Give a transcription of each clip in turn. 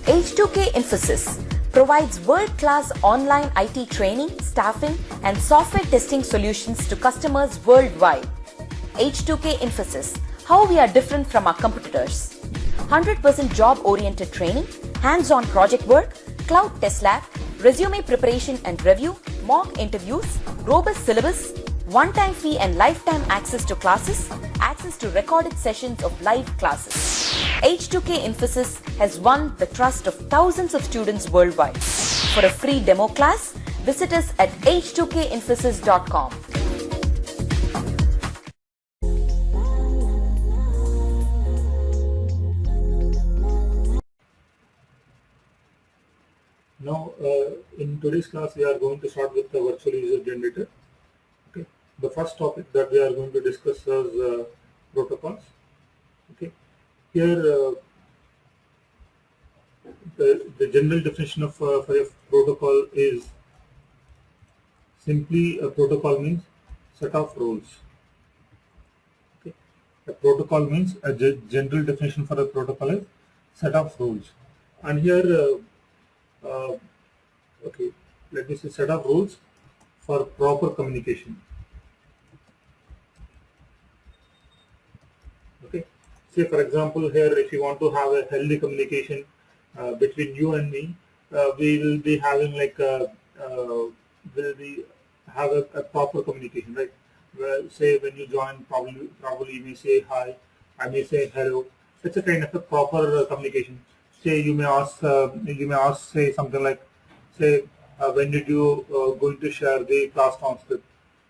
H2K Infosys provides world-class online IT training, staffing, and software testing solutions to customers worldwide. H2K Infosys, how we are different from our competitors. 100% job-oriented training, hands-on project work, cloud test lab, resume preparation and review, mock interviews, robust syllabus, one-time fee and lifetime access to classes, access to recorded sessions of live classes. H2K Infosys has won the trust of thousands of students worldwide. For a free demo class, visit us at h2kinfosys.com. Now, in today's class, we are going to start with the virtual user generator. Okay. The first topic that we are going to discuss is protocols. Okay. Here, the general definition of for a protocol is simply a protocol means set of rules. Okay. A protocol means a general definition for a protocol is set of rules. And here, okay, let me say set of rules for proper communication. Okay, say for example here, if you want to have a healthy communication between you and me, we will be having like will be have a proper communication, right? Well, say when you join, probably you may say hi, I may say hello. It's a kind of a proper communication. Say you may ask say something like, say when did you going to share the class transcript?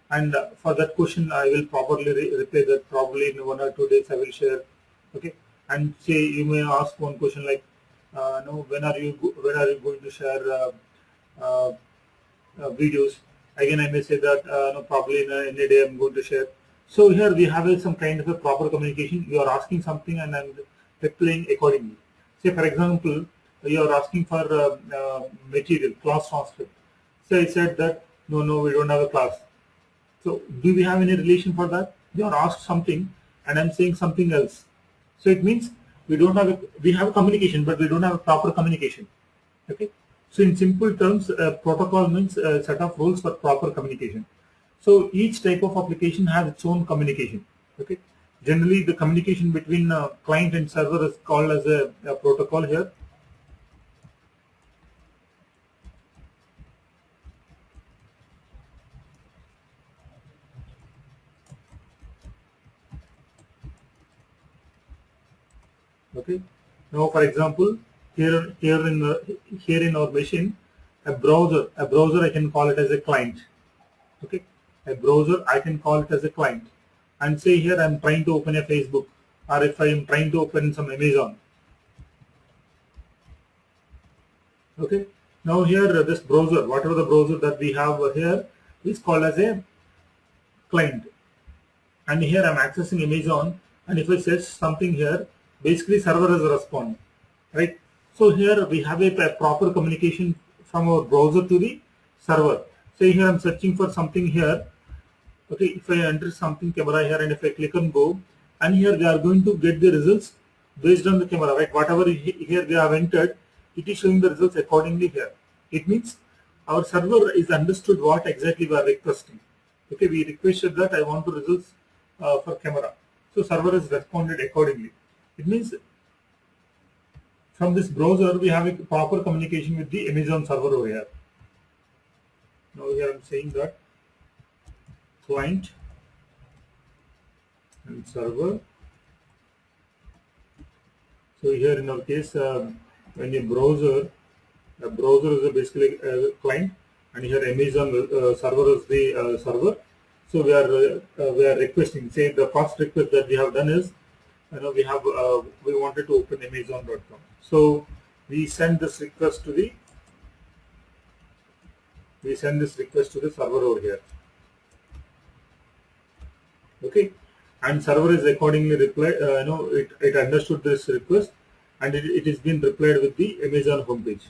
And for that question, I will properly reply that probably in 1 or 2 days I will share. Okay, and say you may ask one question like, no, when are you going to share videos? Again, I may say that no, probably in a day I'm going to share. So here we have some kind of a proper communication. You are asking something and I'm replying accordingly. Say for example, you are asking for material, class transcript. So I said that no, we don't have a class. So do we have any relation for that? You are asked something and I'm saying something else. So it means we have a communication, but we don't have a proper communication. Okay. So in simple terms, protocol means a set of rules for proper communication. So each type of application has its own communication. Okay. Generally, the communication between client and server is called as a protocol here. Okay. Now, for example, here in our machine, a browser I can call it as a client. Okay, a browser I can call it as a client. And say here I'm trying to open a Facebook, or if I am trying to open some Amazon. Okay. Now here this browser, whatever the browser that we have here, is called as a client. And here I'm accessing Amazon, and if I search something here, basically server is responding, right? So here we have a proper communication from our browser to the server. Say here I'm searching for something here. Okay, if I enter something camera here and if I click on go, and here they are going to get the results based on the camera, right? Whatever here they have entered, it is showing the results accordingly here. It means our server is understood what exactly we are requesting. Okay, we requested that I want to results for camera. So server has responded accordingly. It means from this browser we have a proper communication with the Amazon server over here. Now here I am saying that client and server. So here in our case, when a browser is basically a client, and here Amazon server is the server. So we are requesting. Say the first request that we have done is, we wanted to open Amazon.com. So we send this request to the server over here. Okay, and server is accordingly replied. It understood this request, and it is been replied with the Amazon homepage.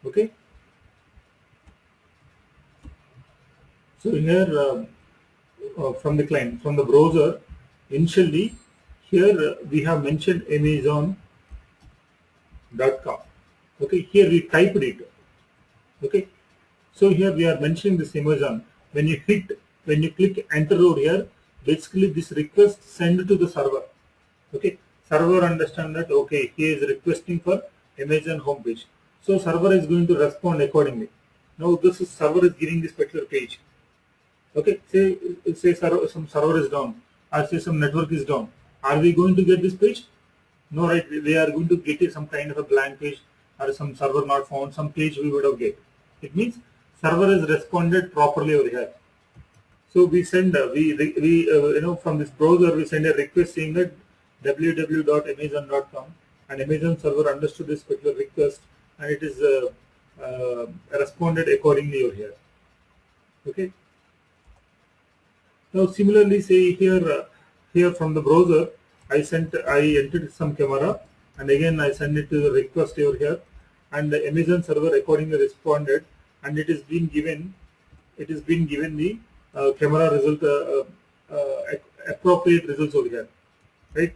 Okay. So here from the client, from the browser, initially here we have mentioned Amazon.com. Okay, here we typed it. Okay, so here we are mentioning this Amazon. When you click enter over here, basically this request send to the server. Okay, server understand that okay, he is requesting for Amazon homepage. So server is going to respond accordingly. Now this is server is giving this particular page. Okay, say some server is down, or say some network is down. Are we going to get this page? No, right? We are going to get some kind of a blank page or some server not found, some page we would have get. It means server has responded properly over here. So we send from this browser we send a request saying that www.amazon.com, and Amazon server understood this particular request and it is responded accordingly over here. Okay. Now similarly, say here from the browser, I entered some camera, and again I send it to the request over here, and the Amazon server accordingly responded, and it is being given the camera result appropriate results over here, right?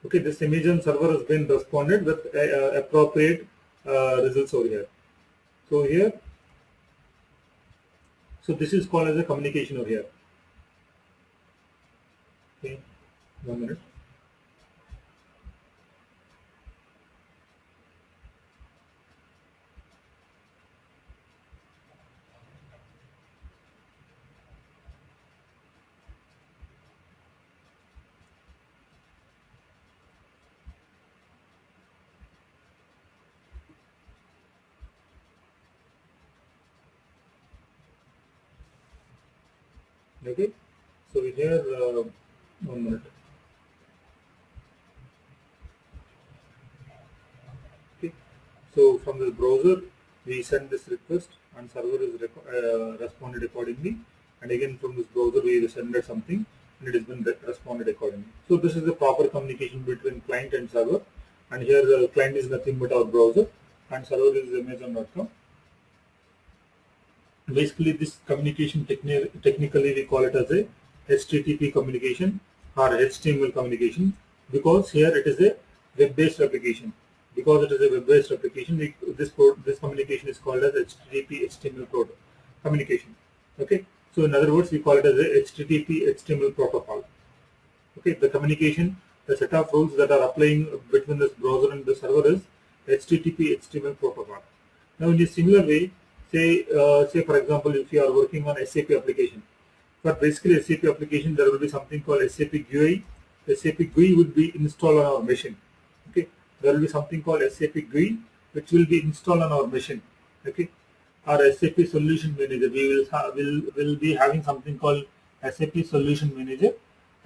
Okay, this Amazon server has been responded with appropriate results over here. So here, so this is called as a communication over here. Okay, 1 minute. Okay, so here 1 minute. Okay, so from the browser we send this request and server is responded accordingly, and again from this browser we send something and it has been responded accordingly. So this is the proper communication between client and server, and here the client is nothing but our browser and server is Amazon.com. Basically this communication technically we call it as a HTTP communication or HTML communication, because here it is a web-based application. Because it is a web-based application, this communication is called as HTTP HTML communication. Okay, so in other words we call it as a HTTP HTML protocol. Okay, the communication, the set of rules that are applying between this browser and the server is HTTP HTML protocol. Now in a similar way, say for example, if you are working on SAP application, for basically SAP application there will be something called SAP GUI. SAP GUI would be installed on our machine. Okay, there will be something called SAP GUI which will be installed on our machine. Okay, our SAP Solution Manager, we will be having something called SAP Solution Manager.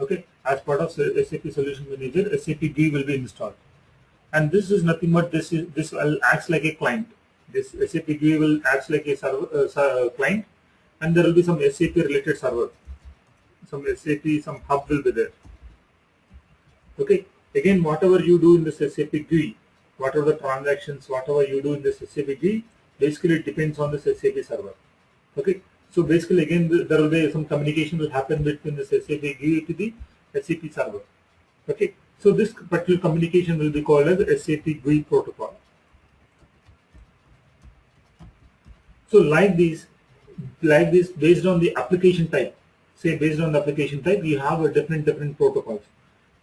Okay, as part of SAP Solution Manager, SAP GUI will be installed, and this is nothing but this will acts like a client. This SAP GUI will act like a server client, and there will be some SAP related server, some hub will be there. Okay, again whatever you do in this SAP GUI, whatever the transactions, whatever you do in this SAP GUI, basically it depends on this SAP server. Okay, so basically again there will be some communication will happen between this SAP GUI to the SAP server. Okay, so this particular communication will be called as SAP GUI protocol. So like this based on the application type, you have a different protocols.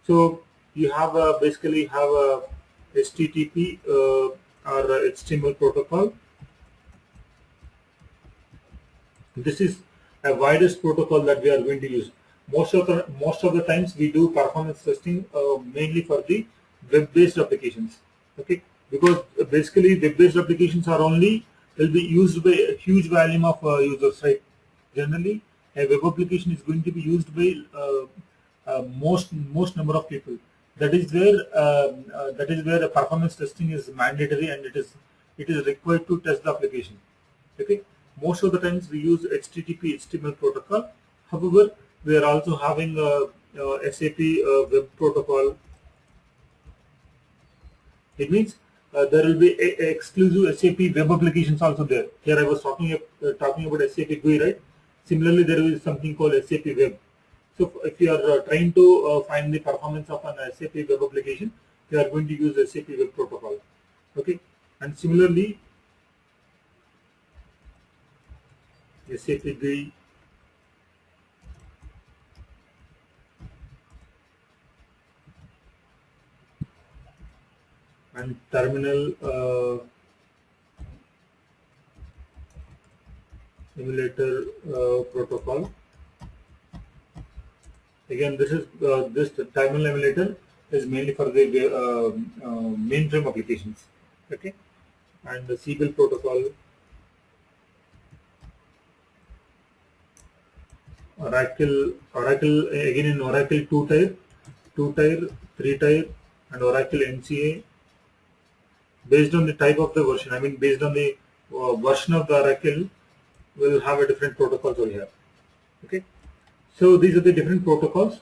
So you have basically have a HTTP or HTML protocol. This is a widest protocol that we are going to use. Most of the times we do performance testing mainly for the web-based applications. Okay, because basically web-based applications will be used by a huge volume of users, right? Generally, a web application is going to be used by most number of people. That is where the performance testing is mandatory, and it is required to test the application. Okay, most of the times we use HTTP HTML protocol. However, we are also having a SAP web protocol. It means there will be exclusive SAP web applications also there. Here I was talking about SAP GUI, right? Similarly, there is something called SAP Web. So if you are trying to find the performance of an SAP web application, you are going to use SAP Web Protocol. Okay, and similarly, SAP GUI and terminal emulator protocol. Again, this terminal emulator is mainly for the mainframe applications. Okay, and the Siebel protocol, Oracle again in Oracle 2-tier, 3-tier, and Oracle MCA. Based on the type of the version, I mean based on the version of the Oracle, will have a different protocols over here. Okay, so these are the different protocols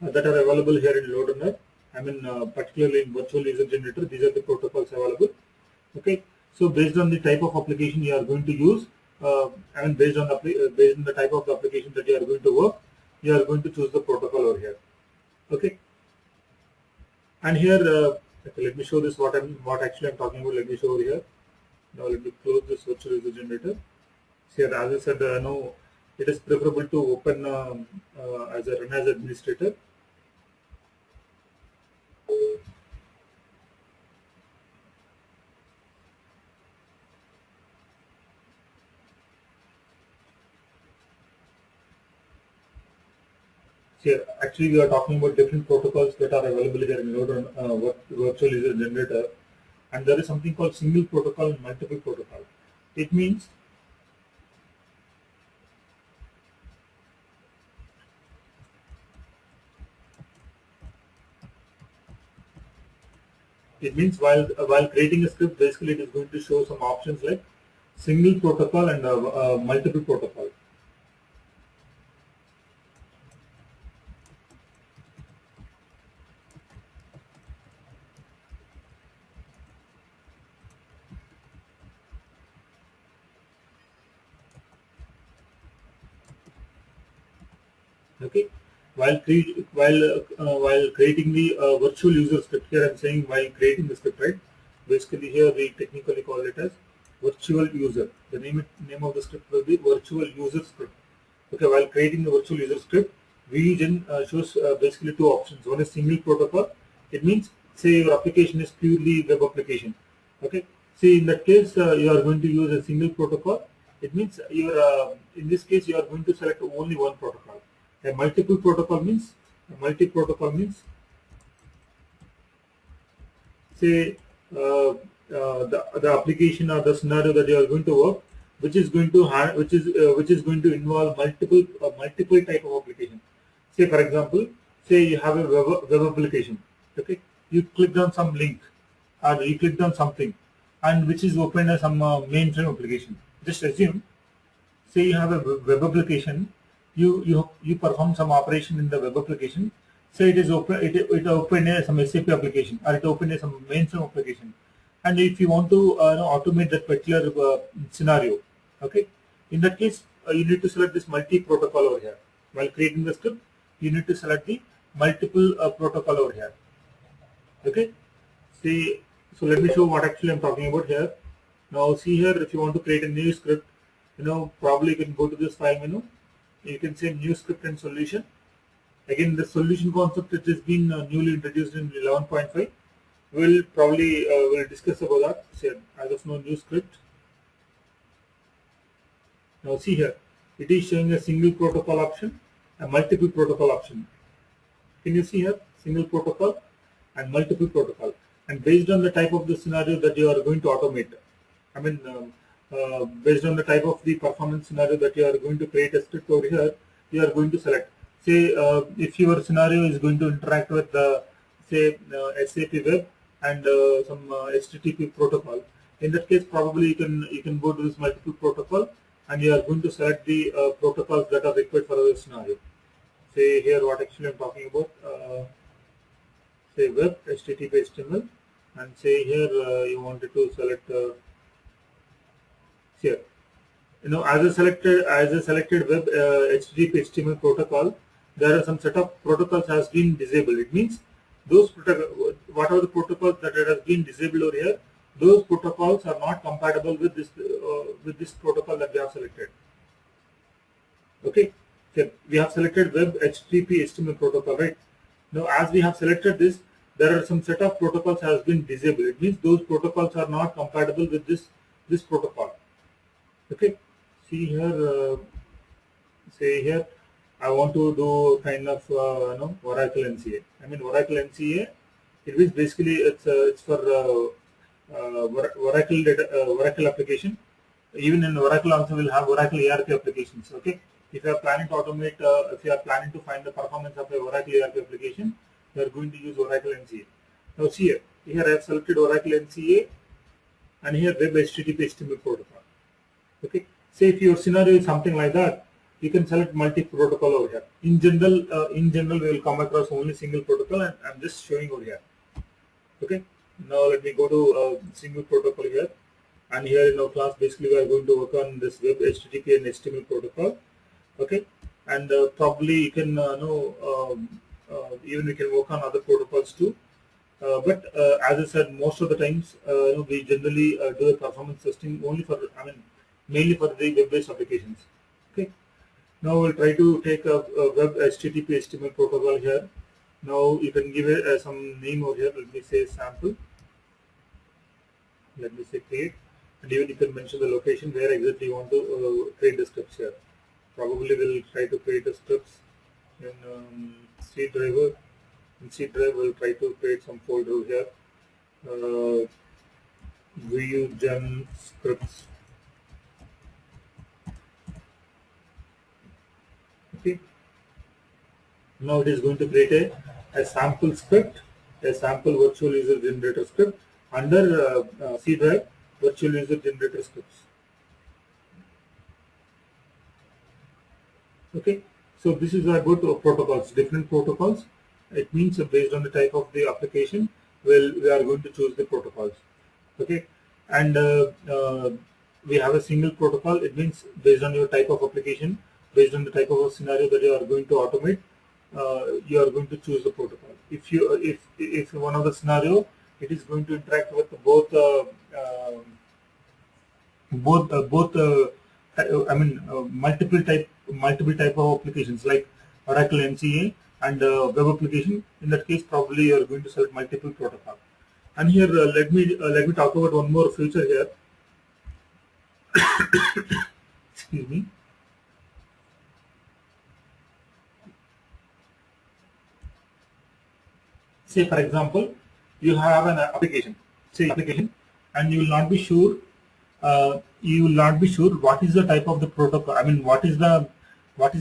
that are available here in LoadRunner. I mean particularly in Virtual User Generator, these are the protocols available. Okay, so based on the type of application you are going to use, I mean based on the type of the application that you are going to work, you are going to choose the protocol over here. Okay, and here okay, let me show this what actually I'm talking about. Let me show over here. Now let me close this Virtual User Generator. Here, as I said, no, it is preferable to open as a run as administrator. Here, actually, we are talking about different protocols that are available here in Virtual User Generator, and there is something called single protocol and multiple protocol. It means while creating a script, basically it is going to show some options like single protocol and multiple protocol. Okay, while creating the virtual user script, here I'm saying while creating the script, right? Basically here we technically call it as virtual user. The name of the script will be virtual user script. Okay, while creating the virtual user script, we then choose basically two options. One is single protocol. It means say your application is purely web application. Okay, see in that case you are going to use a single protocol. It means in this case you are going to select only one protocol. A multi protocol means say the application or the scenario that you are going to work, which is going to involve multiple type of application. Say for example, say you have a web application. Okay, you clicked on some link or you clicked on something, and which is opened as some mainframe application. Just assume, say you have a web application. You perform some operation in the web application. Say it is open. It opened some SAP application or it opened some mainframe application. And if you want to automate that particular scenario, okay, in that case you need to select this multi-protocol over here. While creating the script, you need to select the multiple protocol over here. Okay. See, so let me show what actually I'm talking about here. Now see here, if you want to create a new script, probably you can go to this file menu. You can say new script and solution. Again, the solution concept it has been newly introduced in 11.5. We'll probably will discuss about that. So as of now, new script. Now see here, it is showing a single protocol option, a multiple protocol option. Can you see here, single protocol and multiple protocol? And based on the type of the scenario that you are going to automate, I mean, based on the type of the performance scenario that you are going to create a script over here, you are going to select. Say if your scenario is going to interact with say SAP Web and some HTTP protocol. In that case, probably you can go to this multiple protocol and you are going to select the protocols that are required for the scenario. Say here what actually I'm talking about. Say Web HTTP HTML and say here you wanted to select here. As a selected web HTTP HTML protocol, there are some set of protocols has been disabled. It means those whatever the protocols that it has been disabled over here, those protocols are not compatible with this protocol that we have selected. Okay, so we have selected web HTTP HTML protocol, right? Now, as we have selected this, there are some set of protocols has been disabled. It means those protocols are not compatible with this protocol. Okay, see here, say here, I want to do kind of Oracle NCA. I mean Oracle NCA. It is basically it's for Oracle application. Even in Oracle also will have Oracle ERP applications. Okay, if you are planning to automate, if you are planning to find the performance of a Oracle ERP application, you are going to use Oracle NCA. Now see here I have selected Oracle NCA, and here web HTTP HTML protocol. Okay, say if your scenario is something like that, you can select multi-protocol over here. In general, we will come across only single protocol, and I'm just showing over here. Okay, now let me go to single protocol here, and here in our class, basically we are going to work on this web HTTP and HTML protocol. Okay, and probably you can even we can work on other protocols too. But as I said, most of the times we generally do a performance testing only for mainly for the web-based applications. Okay. Now we'll try to take a web HTTP HTML protocol here. Now you can give it some name over here. Let me say sample. Let me say create, and even you can mention the location where exactly you want to create the scripts here. Probably we'll try to create the scripts in C driver. In C drive, we'll try to create some folder here. View gen scripts. Okay. Now it is going to create a sample script, a sample virtual user generator script under C drive virtual user generator scripts. Okay. So this is about protocols, different protocols. It means based on the type of the application, we are going to choose the protocols. Okay, and we have a single protocol. It means based on your type of application, based on the type of a scenario that you are going to automate, you are going to choose the protocol. If one of the scenario, it is going to interact with both multiple type of applications like Oracle NCA and web application. In that case, probably you are going to select multiple protocol. And here, let me talk about one more feature here. Excuse me. Say for example, you have an application, and you will not be sure. What is the type of the protocol. I mean, what is the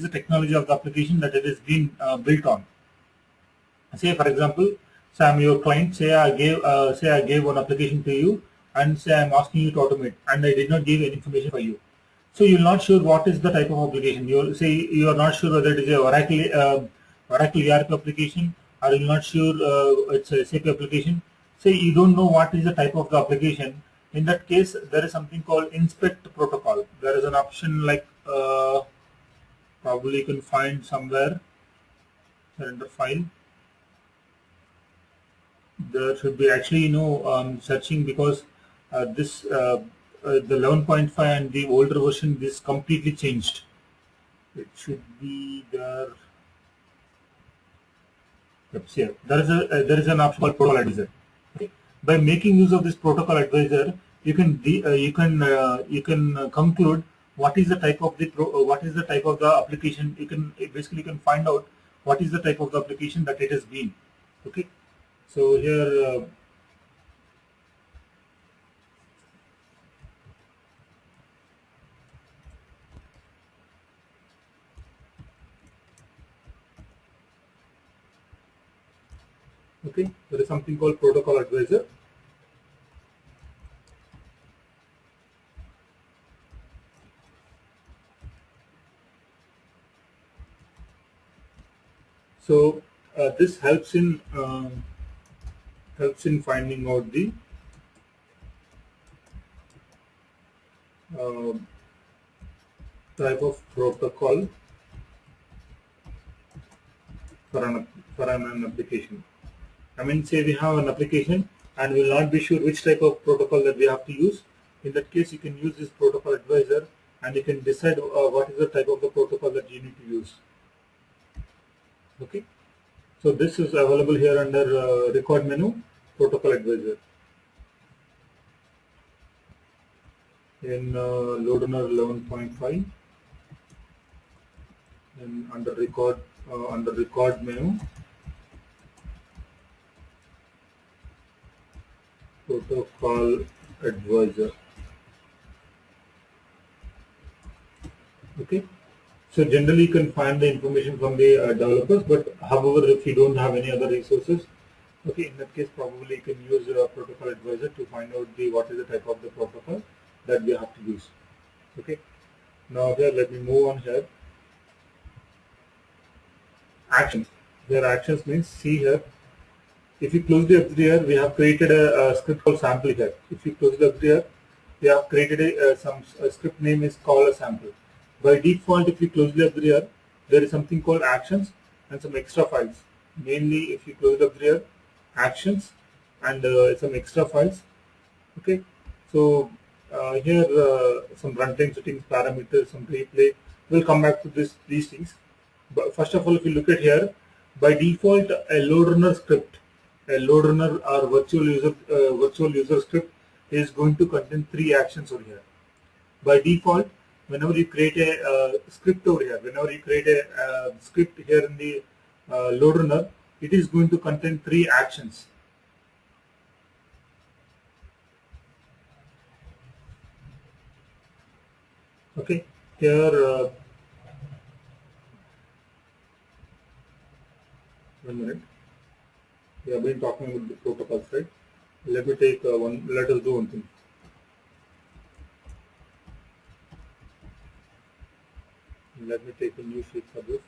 technology of the application that it is being built on. Say for example, say I'm your client. Say I gave one application to you, and say I'm asking you to automate, and I did not give any information for you. So you're not sure what is the type of application. You are not sure whether it is a Oracle ERP application, or you're not sure it's a SAP application. Say you don't know what is the type of the application. In that case, there is something called inspect protocol. There is an option like probably you can find somewhere render file. There should be actually searching, because this the 11.5 and the older version, this completely changed. It should be there. Yep, here there is an option called protocol advisor. Okay. By making use of this protocol advisor, you can conclude what is the type of the application. You can find out what is the type of the application that it has been. Okay. So here okay, there is something called protocol advisor. So this helps in helps in finding out the uh, type of protocol for an application. I mean, say we have an application and we will not be sure which type of protocol that we have to use. In that case, you can use this protocol advisor and you can decide what is the type of the protocol that you need to use. Okay, so this is available here under record menu, protocol advisor. In LoadRunner 11.5, and under record menu, protocol advisor. Okay, so generally you can find the information from the developers, but however, if you don't have any other resources, okay, in that case probably you can use a protocol advisor to find out what is the type of the protocol that we have to use. Okay, now here let me move on here. Actions. Here actions means, see here, if you close the F3 here, we have created a script called sample here. If you close the F3 here, we have created a script name is called a sample. By default, if you close the F3 here, there is something called actions and some extra files. Mainly, if you close the F3 here, actions and some extra files. Okay, so here some runtime settings, parameters, some replay. We'll come back to these things. But first of all, if you look at here, by default, a LoadRunner script, a LoadRunner or virtual user script is going to contain 3 actions over here. By default, whenever you create a script over here, whenever you create a script here in the LoadRunner, it is going to contain 3 actions. Okay, here. 1 minute. We have been talking about the protocols, right? Let me take one. Let us do one thing. Let me take a new sheet for this.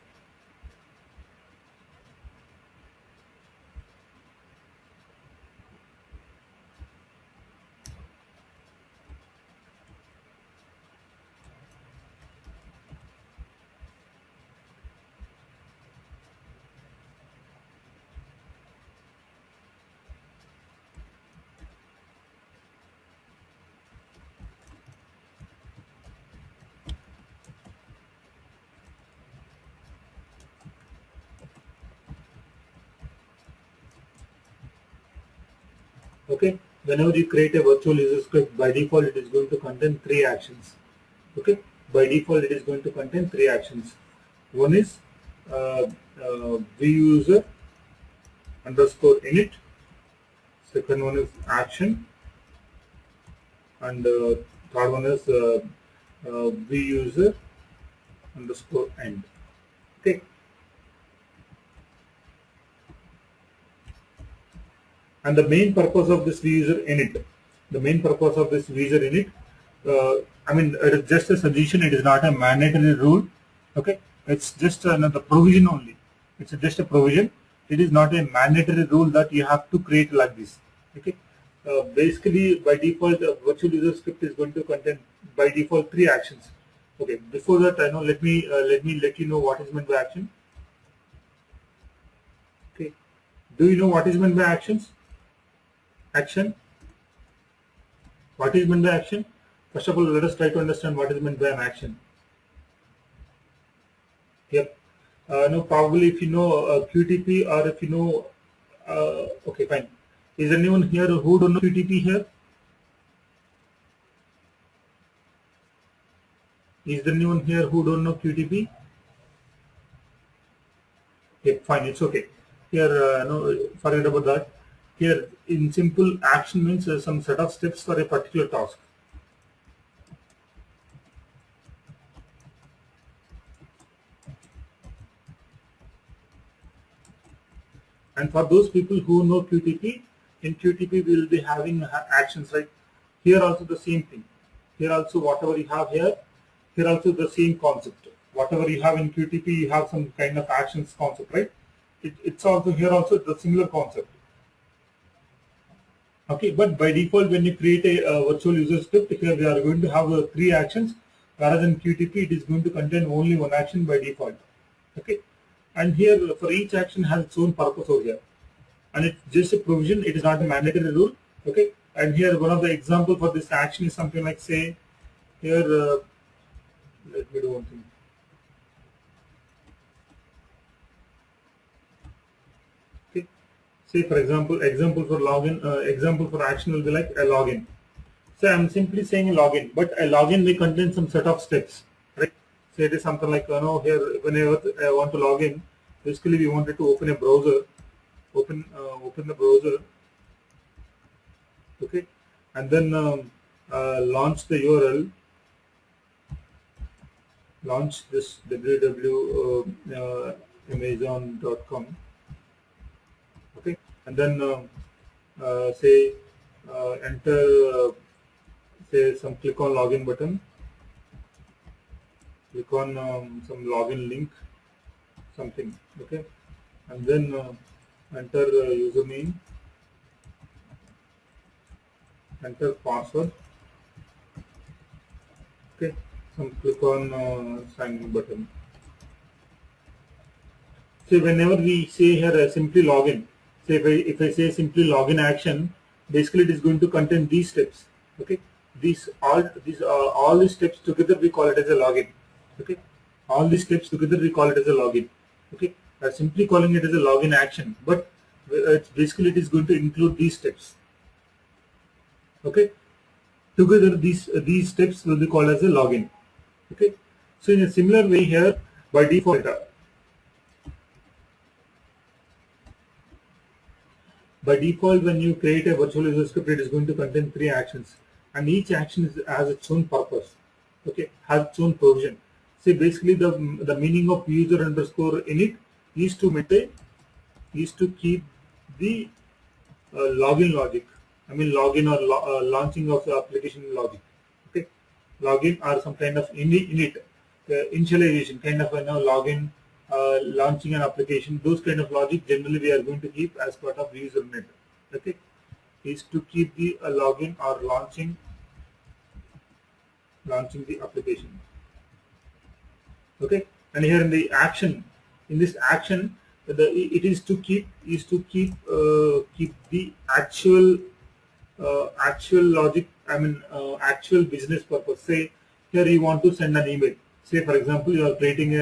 Okay, whenever you create a virtual user script, by default it is going to contain 3 actions. Okay, by default it is going to contain 3 actions. One is vuser underscore init. Second one is action, and third one is vuser underscore end. Okay. And the main purpose of this vuser init, I mean, it is just a suggestion. It is not a mandatory rule. Okay, it's just another provision only. It's just a provision. It is not a mandatory rule that you have to create like this. Okay, basically by default, a virtual user script is going to contain by default 3 actions. Okay, before that, I know. Let me let you know what is meant by action. Okay, do you know what is meant by actions? Action. What is meant by action? First of all, let us try to understand what is meant by an action. Yep. No, probably if you know QTP, or if you know, okay, fine. Is anyone here who don't know QTP here? Is there anyone here who don't know QTP? Yep, fine, it's okay. Here, no, forget about that. Here, in simple, action means some set of steps for a particular task. And for those people who know QTP, in QTP we will be having actions, right? Here also the same thing. Here also whatever you have here also the same concept. Whatever you have in QTP, you have some kind of actions concept, right? It's also here also the similar concept. Okay, but by default, when you create a virtual user script, here we are going to have three actions, whereas in QTP it is going to contain only one action by default. Okay, and here for each action has its own purpose over here, and it's just a provision. It is not a mandatory rule. Okay, and here one of the example for this action is something like, say here, let me do one thing. Okay, say for example for login, example for action will be like a login. So I'm simply saying a login, but a login may contain some set of steps, right? So it is something like, here whenever I want to log in, basically we wanted to open a browser, open the browser, okay, and then launch the URL, launch this www.amazon.com, okay, and then say enter. Say some click on login button, click on some login link, something, okay, and then enter username, enter password, okay, some click on sign in button. So whenever we say here simply login, say if I say simply login action, basically it is going to contain these steps, okay. All these steps together we call it as a login. Okay, all these steps together we call it as a login. Okay, simply calling it as a login action, but it's basically it is going to include these steps. Okay, together these steps will be called as a login. Okay, so in a similar way here, by default, when you create a virtual user script, it is going to contain three actions, and each action has its own purpose. Okay, has its own provision. See, basically the meaning of user underscore init is to maintain, is to keep the login logic. I mean login or launching of the application logic. Okay, login or some kind of init initialization kind of login. Launching an application, those kind of logic generally we are going to keep as part of user init. Okay, is to keep the login or launching the application. Okay, and here in the action, in this action, it is to keep the actual logic. I mean actual business purpose. Say here you want to send an email. Say for example you are creating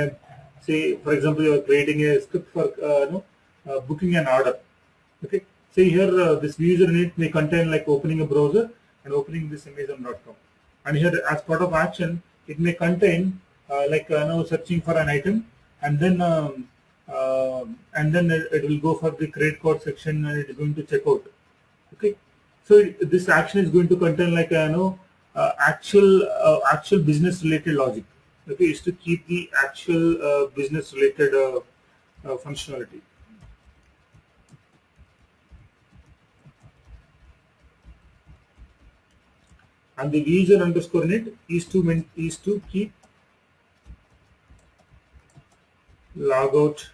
a script for booking an order. Okay. Say here this user init may contain like opening a browser and opening this Amazon.com. And here as part of action, it may contain searching for an item, and then it will go for the credit card section and it is going to check out. Okay. So this action is going to contain like actual business related logic. Okay, is to keep the actual business related functionality. And the user underscore init is to keep logout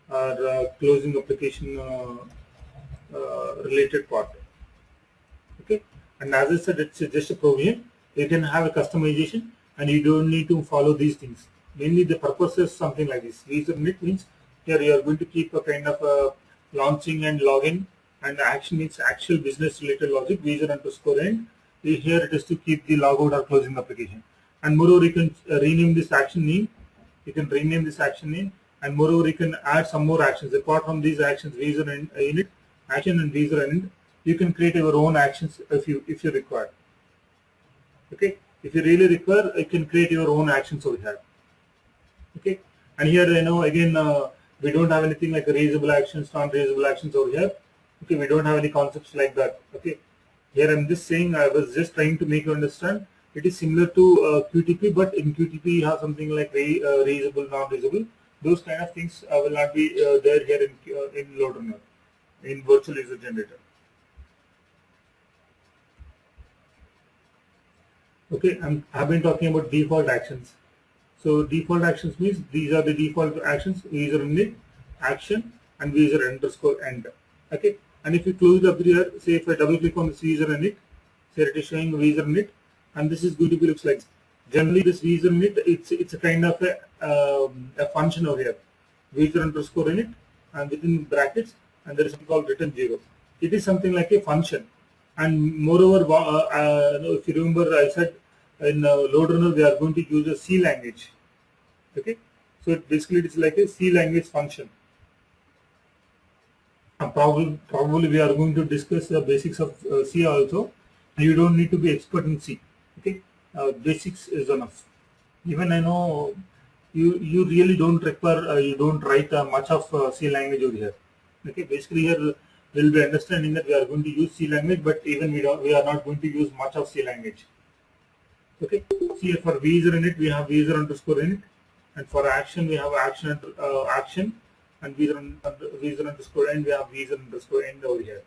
or closing application related part. Okay, and as I said, it's just a provision. You can have a customization, and you don't need to follow these things. Mainly the purpose is something like this. User init means here you are going to keep a kind of launching and login, and action means actual business related logic. User underscore end, here it is to keep the logout or closing application. And moreover, you can rename this action name. You can rename this action name, and moreover you can add some more actions apart from these actions. User init action and user end. You can create your own actions if you require. Okay. If you really require, you can create your own actions over here. Okay, and here again we don't have anything like reusable actions, non-reusable actions over here. Okay, we don't have any concepts like that. Okay, here I'm just saying, I was just trying to make you understand. It is similar to QTP, but in QTP you have something like reusable, non-reusable. Those kind of things will not be there here in LoadRunner, in Virtual User Generator. Okay, I've been talking about default actions. So default actions means these are the default actions: user init, action, and user underscore end. Okay, And if you close it up here, say if I double click on this user init, say it is showing user init, and this is going to be looks like. Generally, this user init, it's a kind of a function over here, user underscore init, and within brackets, and there is something called return 0. It is something like a function, and moreover, if you remember, I said in LoadRunner we are going to use a C language. Okay, so basically it is like a C language function. Probably we are going to discuss the basics of C also. You don't need to be expert in C. Okay, basics is enough. Even I know you really don't require you don't write much of C language over here. Okay, basically here we'll be understanding that we are going to use C language, but even we are not going to use much of C language. Okay, see for user init we have user underscore init, and for action we have action action, and user underscore end we have user underscore end over here.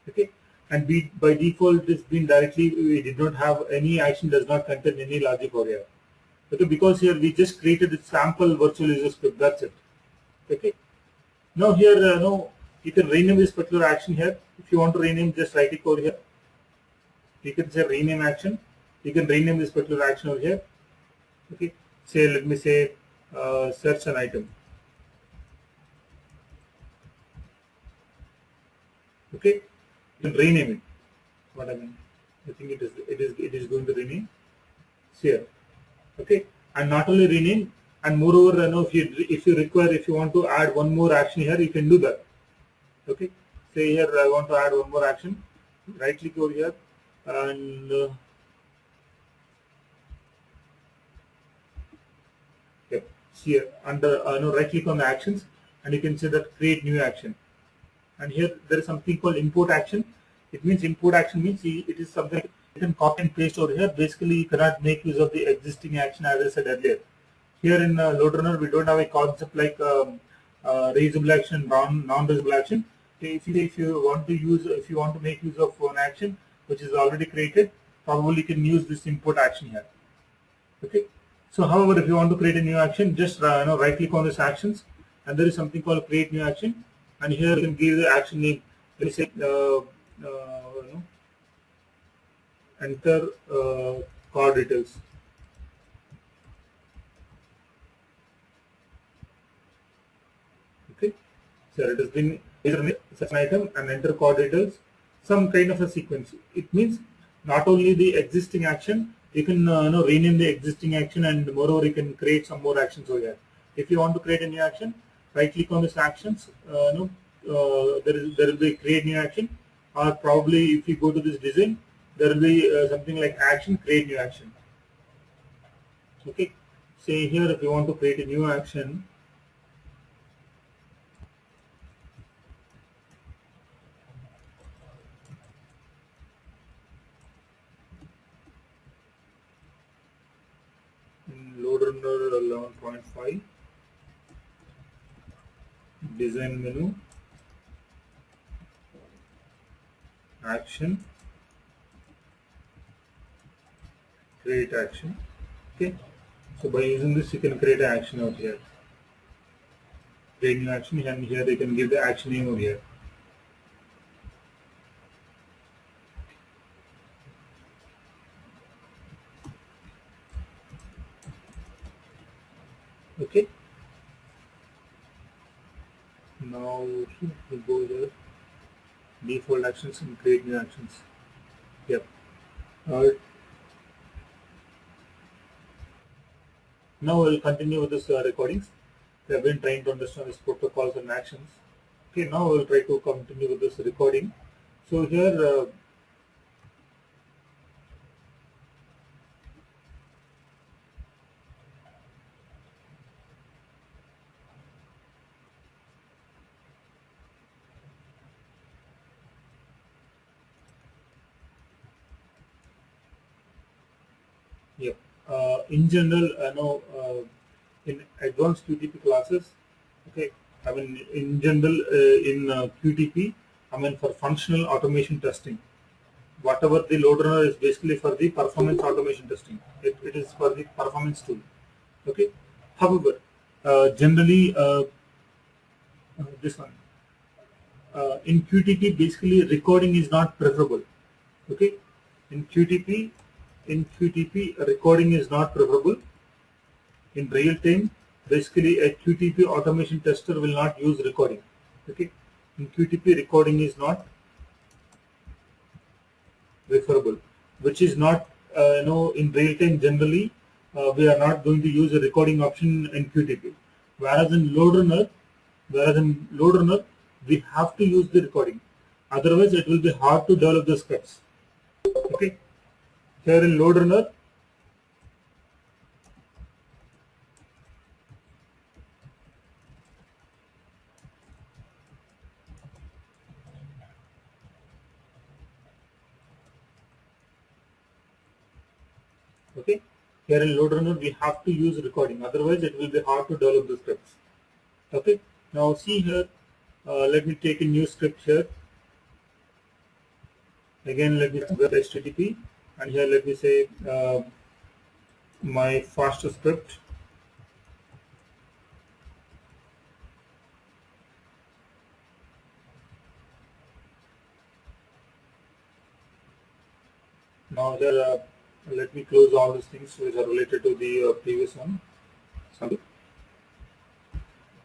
Okay, and by default it's been directly, we did not have any action, does not contain any logic over here. Okay, because here we just created a sample virtual user script, that's it. Okay, now here no, you can rename this particular action here. If you want to rename, just right click over here, you can say rename action. You can rename this particular action over here. Okay, say let me say search an item. Okay, you can rename it. What I mean, I think it is going to rename here. Okay, and not only rename, and moreover, if you want to add one more action here, you can do that. Okay, say here I want to add one more action. Right click over here, and here under right click on the actions, and you can say that create new action. And here there is something called import action. It means import action means it is something you can copy and paste over here. Basically, you cannot make use of the existing action, as I said earlier. Here in LoadRunner, we don't have a concept like reusable action, non-reusable action. If you want to make use of one action which is already created, probably you can use this import action here. Okay. So, however, if you want to create a new action, just right click on this actions, and there is something called create new action, and here you can give the action name. Let me say enter card details. Okay, so it has been such an item and enter card details, some kind of a sequence. It means not only the existing action, you can rename the existing action, and moreover you can create some more actions over here. If you want to create a new action, right click on this actions. There will be create new action, or probably if you go to this design, there will be something like action create new action. Okay, say here if you want to create a new action, in LoadRunner 11.5 design menu, action, create action. Okay, so by using this you can create an action out here, create new action, and here you can give the action name over here. Okay, now we go here, default actions and create new actions. Yep. Now we'll continue with this recordings. We have been trying to understand these protocols and actions. Okay, now we'll try to continue with this recording. So here in general, in advanced QTP classes, okay, I mean in general in QTP, I mean for functional automation testing, whatever the LoadRunner is basically for the performance automation testing. It is for the performance tool. Okay. However, generally this one, in QTP, basically recording is not preferable. Okay, in QTP, recording is not preferable. In real time, basically a QTP automation tester will not use recording. Okay, in QTP, recording is not preferable, which is not in real time. Generally, we are not going to use a recording option in QTP. Whereas in LoadRunner, we have to use the recording. Otherwise, it will be hard to develop the scripts. Okay, here in LoadRunner, okay, here in LoadRunner we have to use recording. Otherwise, it will be hard to develop the scripts. Okay, now see here. Let me take a new script here. Again, let me web HTTP, and here let me say my faster script. Now here, let me close all these things which are related to the previous one. Sorry.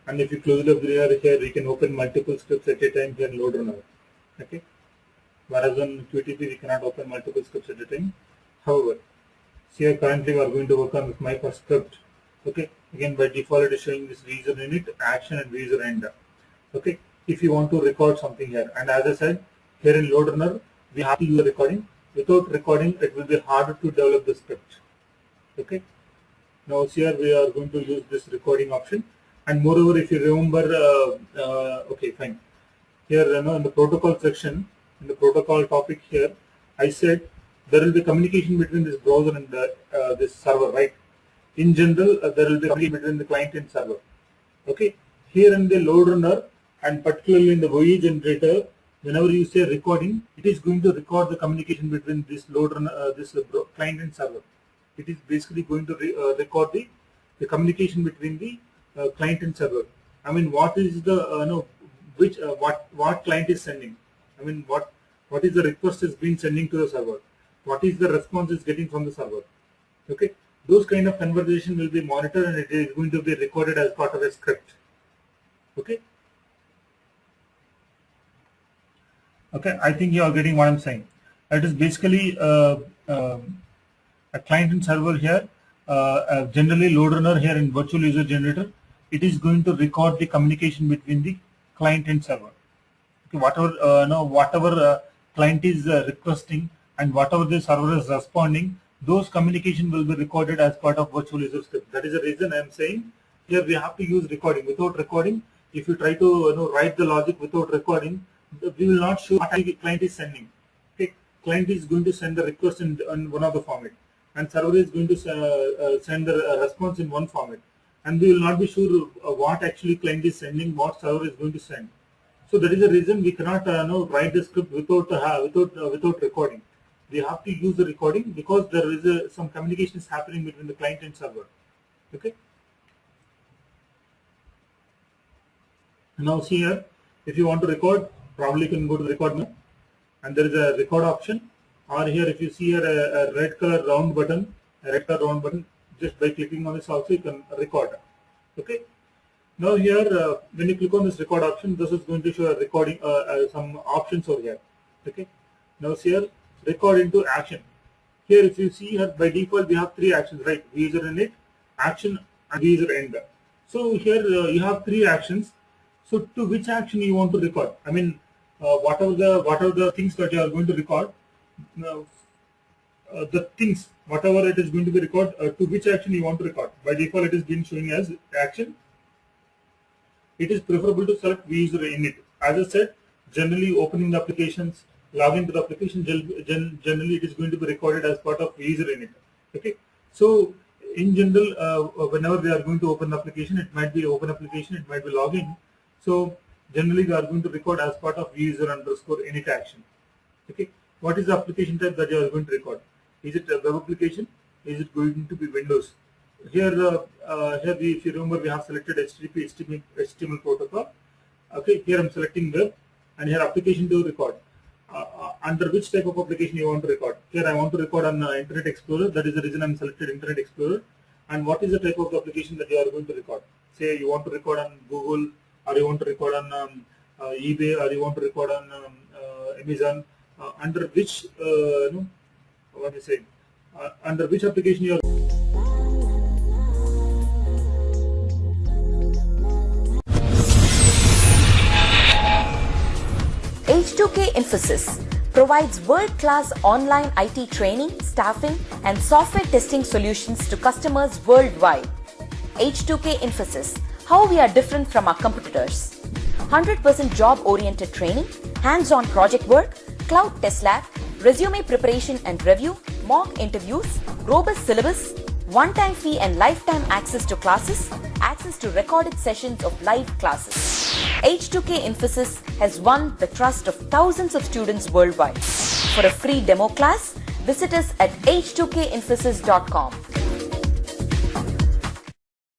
And if you close it up here, you can open multiple scripts at a time here in LoadRunner. Okay. Whereas on QTP, we cannot open multiple scripts at a time. However, here currently we are going to work on with my first script. Okay. Again, by default, it is showing this user init, action, and user end. Okay. If you want to record something here, and as I said, here in LoadRunner, we have to use recording. Without recording, it will be harder to develop the script. Okay. Now here we are going to use this recording option. And moreover, if you remember, okay, fine. Here, in the protocol section, in the protocol topic here, I said there will be communication between this browser and this server, right? In general, there will be communication between the client and server. Okay. Here in the LoadRunner, and particularly in the GUI generator, whenever you say recording, it is going to record the communication between this LoadRunner, this client and server. It is basically going to record the communication between the client and server. I mean, what is the what client is sending? I mean, what is the request is being sending to the server? What is the response is getting from the server? Okay, those kind of conversation will be monitored, and it is going to be recorded as part of a script. Okay. Okay, I think you are getting what I'm saying. It is basically a client and server here. Generally, LoadRunner here in virtual user generator, it is going to record the communication between the client and server. Okay, whatever client is requesting and whatever the server is responding, those communication will be recorded as part of virtual user script. That is the reason I am saying here we have to use recording. Without recording, if you try to write the logic without recording, we will not show what the client is sending. Okay, client is going to send the request in one of the format, and server is going to send the response in one format, and we will not be sure what actually client is sending, what server is going to send. So that is the reason we cannot write the script without recording. We have to use the recording because there is some communications happening between the client and server. Okay. Now see here, if you want to record, probably you can go to the record menu, and there is a record option. Or here, if you see here a red color round button, just by clicking on this also you can record. Okay. Now here, when you click on this record option, this is going to show a recording, some options over here. Okay. Now here, record into action. Here, if you see here, by default we have three actions, right? User init, action, and user end. So here you have three actions. So to which action you want to record? I mean, whatever the things that you are going to record, the things, whatever it is going to be recorded, to which action you want to record. By default, it is being showing as action. It is preferable to select user init. As I said, generally opening the applications, logging to the application, generally it is going to be recorded as part of user init. Okay. So in general, whenever we are going to open the application, it might be open application, it might be login. So generally we are going to record as part of user underscore init action. Okay. What is the application type that you are going to record? Is it a web application? Is it going to be Windows? Here, if you remember, we have selected HTTP HTML protocol. Okay. Here I'm selecting web, and here application to record. Under which type of application you want to record? Here I want to record on Internet Explorer. That is the reason I'm selected Internet Explorer. And what is the type of application that you are going to record? Say you want to record on Google, or you want to record on eBay, or you want to record on Amazon. Under which what do you say? Under which application you are? H2K Infosys provides world-class online IT training, staffing, and software testing solutions to customers worldwide. H2K Infosys, how we are different from our competitors. 100% job-oriented training, hands-on project work, cloud test lab, resume preparation and review, mock interviews, robust syllabus, one-time fee and lifetime access to classes, access to recorded sessions of live classes. H2K Infosys has won the trust of thousands of students worldwide. For a free demo class, visit us at h2kinfosys.com.